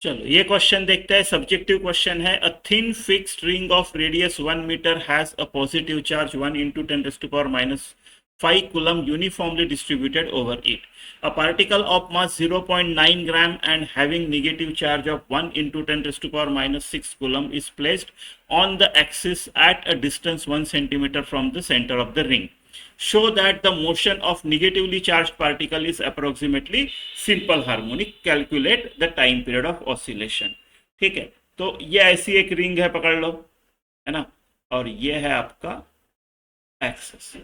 चलो ये क्वेश्चन देखते हैं। सब्जेक्टिव क्वेश्चन है। A thin fixed ring of radius 1 metre has a positive charge 1 × 10⁻⁵ coulomb uniformly distributed over it. A particle of mass 0.9 gram and having negative charge of 1 × 10⁻⁶ coulomb is placed on the axis at a distance 1 centimeter from the center of the ring. Show that the motion of negatively charged particle is approximately simple harmonic. Calculate the time period of oscillation. ठीक है, तो ये ऐसी एक ring है, पकड़ लो, है ना, और ये है आपका एक्सिस।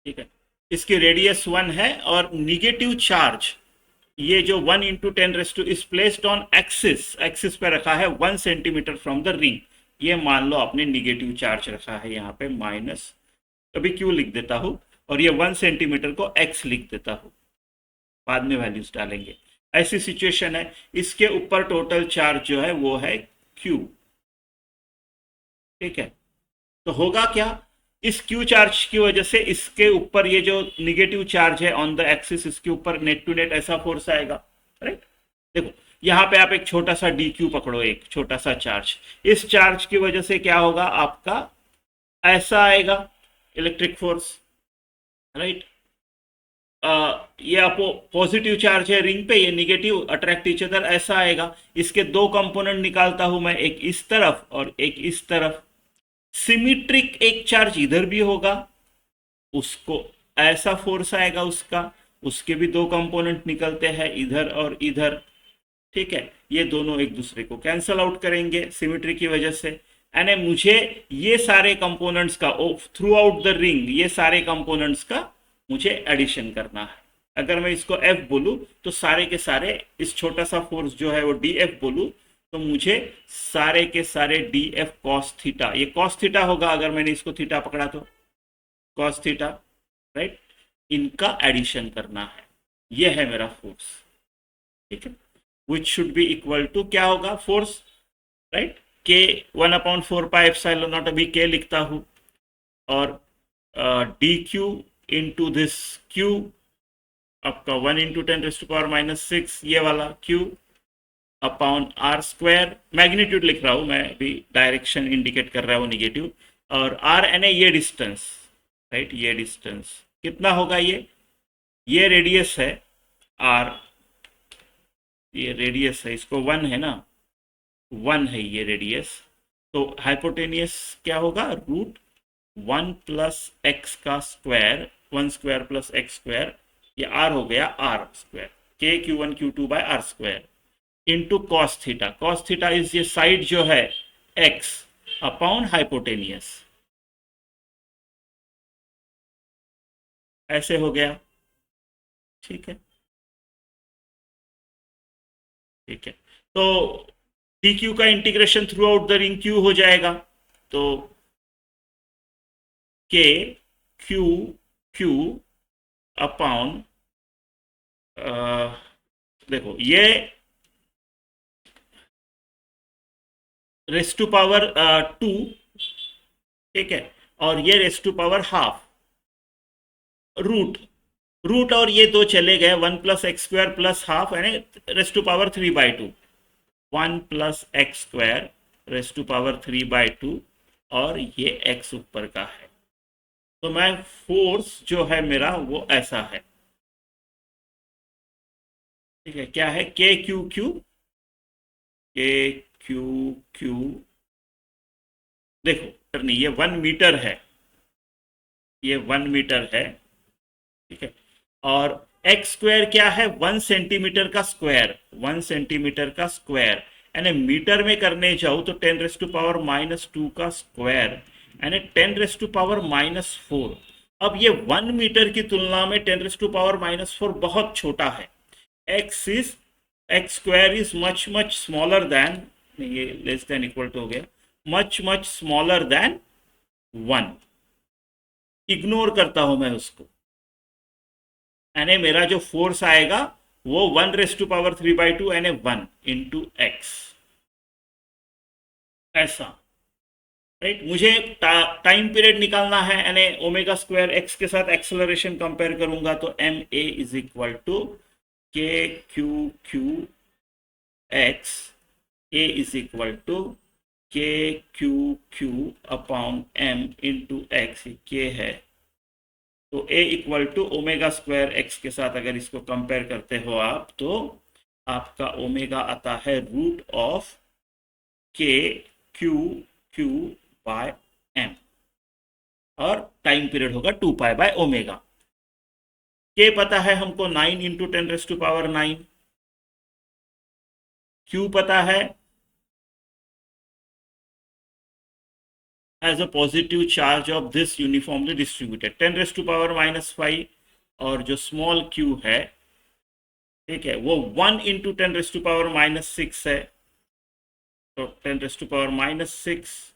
ठीक है, इसकी रेडियस 1 है और निगेटिव चार्ज ये जो 1 × 10⁻⁻ is placed on axis, axis पे रखा है 1 सेंटीमीटर फ्रॉम द रिंग। ये मान लो आपने निगेटिव चार्ज रखा है यहाँ पे माइनस, अभी क्यू लिख देता हूँ, और ये 1 सेंटीमीटर को एक्स लिख देता हूँ, बाद में वैल्यूज डालेंगे। ऐसी सिचुएशन है, इसके ऊपर टोटल चार्ज जो है वो है क्यू। ठीक है, तो होगा क्या, इस क्यू चार्ज की वजह से इसके ऊपर ये जो निगेटिव चार्ज है ऑन द एक्सिस, इसके ऊपर नेट टू नेट ऐसा फोर्स आएगा। राइट, देखो यहाँ पे आप एक छोटा सा डी क्यू पकड़ो, एक छोटा सा चार्ज, इस चार्ज की वजह से क्या होगा आपका, ऐसा आएगा इलेक्ट्रिक फोर्स। राइट, ये पॉजिटिव चार्ज है रिंग पे, ये निगेटिव, अट्रैक्ट ईच अदर, ऐसा आएगा। इसके दो कंपोनेंट निकालता हूं मैं, एक इस तरफ और एक इस तरफ। सिमिट्रिक एक चार्ज इधर भी होगा, उसको ऐसा फोर्स आएगा उसका, उसके भी दो कंपोनेंट निकलते हैं इधर और इधर। ठीक है, ये दोनों एक दूसरे को कैंसल आउट करेंगे सिमिट्री की वजह से। यानी मुझे ये सारे कंपोनेंट्स का थ्रू आउट द रिंग, ये सारे कंपोनेंट्स का मुझे एडिशन करना है। अगर मैं इसको एफ बोलूं तो सारे के सारे, इस छोटा सा फोर्स जो है वो डी एफ बोलूं, तो मुझे सारे के सारे डी एफ कॉस थीटा, ये कॉस थीटा होगा अगर मैंने इसको थीटा पकड़ा तो कॉस थीटा। राइट, इनका एडिशन करना है, ये है मेरा फोर्स। ठीक है, which should be equal to, क्या होगा फोर्स, राइट, के 1/4πε0, अभी के लिखता हूं, और D Q into this Q, आपका 1 × 10⁻⁶, ये वाला Q, upon R square, magnitude लिख रहा हूं मैं, अभी डायरेक्शन इंडिकेट कर रहा है वो निगेटिव, और आर एन ए ये डिस्टेंस। राइट, ये डिस्टेंस कितना होगा, ये रेडियस है आर, ये रेडियस है, इसको 1 है ना, 1 है ये रेडियस, तो हाइपोटेनियस क्या होगा, √1 + x का स्क्वायर, 1² + x², ये r हो गया r², k q1 q2/r², into cos theta. Cos theta is ये साइड जो है x, अपॉन हाइपोटेनियस, ऐसे हो गया। ठीक है, ठीक है, तो डी क्यू का integration through out the ring Q हो जाएगा, तो के क्यू क्यू अपॉन, देखो ये रेस टू पावर 2, ठीक है, और ये raise to power half, root root और ये दो चले गए, 1 + x² + हाफ, यानी raise to power 3/2, 1 + x² raise to power 3/2, और ये x ऊपर का है। तो मैं फोर्स जो है मेरा वो ऐसा है। ठीक है, क्या है, के क्यू क्यू, के क्यू क्यू, देखो टर्नी, ये 1 मीटर है, ये 1 मीटर है। ठीक है, और x² क्या है, 1 सेंटीमीटर का स्क्वायर, 1 सेंटीमीटर का स्क्वायर, यानी मीटर में करने जाऊं तो 10⁻⁻² का स्क्वायर, यानी 10⁻⁻4। अब ये 1 मीटर की तुलना में 10⁻⁻4 बहुत छोटा है। x² is much much smaller than, ये लेस देन इक्वल टू हो गया, मच स्मॉलर देन 1, इग्नोर करता हूं मैं उसको, यानी मेरा जो फोर्स आएगा वो 1⁻³ यानी 1 × x, ऐसा। राइट, मुझे टाइम पीरियड निकालना है, यानी ω² x के साथ एक्सेलरेशन कंपेयर करूंगा, तो ma = k q q x, a is equal to k q upon m into x, k है। तो a equal to omega square x के साथ अगर इसको कंपेयर करते हो आप, तो आपका ओमेगा आता है रूट ऑफ के क्यू बाय एम, और टाइम पीरियड होगा 2 पाई बाय ओमेगा। के पता है हमको 9 इंटू 10⁻⁹, क्यू पता है as a positive charge of this uniformly distributed 10⁻⁻5, और जो स्मॉल q है, ठीक है, वो 1 इंटू 10⁻⁻6 है। तो 10⁻⁻6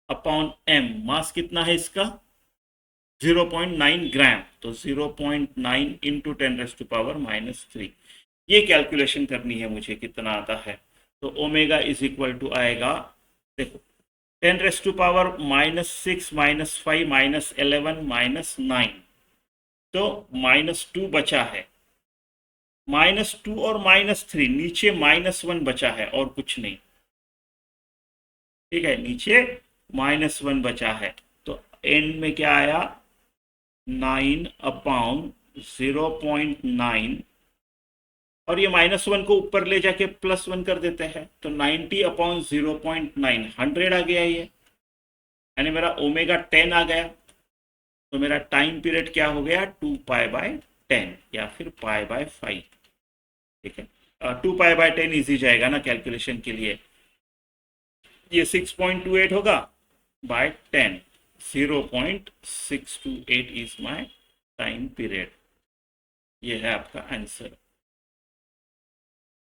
अपॉन एम, मास कितना है इसका 0.9 ग्राम, तो 0.9 इंटू 10⁻⁻3। ये कैलकुलेशन करनी है मुझे कितना आता है। तो ओमेगा इज इक्वल टू आएगा, देखो 10⁻⁻6 -5 -11 -9, तो -2 बचा है, -2 और -3, नीचे -1 बचा है और कुछ नहीं, ठीक है, नीचे -1 बचा है। तो एंड में क्या आया 9 अपॉन 0.9, और ये -1 को ऊपर ले जाके +1 कर देते हैं, तो 90 अपॉन 0.9, 100 आ गया ये, यानी मेरा ओमेगा 10 आ गया। तो मेरा टाइम पीरियड क्या हो गया 2 पाई बाय 10 या फिर पाई बाय 5, ठीक है। 2 पाई बाय 10 इजी जाएगा ना कैलकुलेशन के लिए। ये 6.28 होगा by 10, 0.628 is my time period. ये है आपका आंसर।